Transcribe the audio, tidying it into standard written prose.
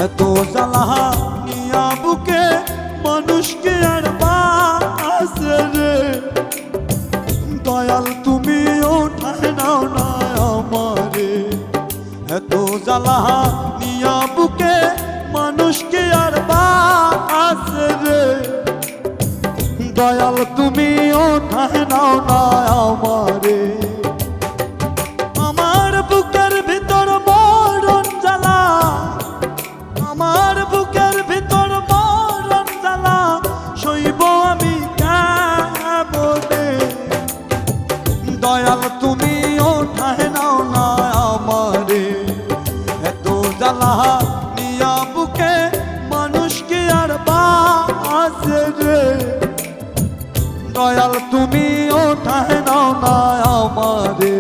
এত জ্বালা নিয়া বুকে মানুষকে আর বাসে রে দয়াল তুমি ওঠায় নাও না আমারে এত জ্বালা নিয়া বুকে মানুষকে আর বাসে রে দয়াল তুমি ওঠায় নাও না আমারে আমার বুকের ভিতর মরণ জ্বালা আমার বুকের ভিতর মরণ জ্বালা সইব আমি কেমনে দয়াল তুমি ওঠায় নাও না আমারে এত জ্বালা নিয়া বুকে মানুষকে আর বাসে রে দয়াল তুমি ওঠায় নাও না আমারে।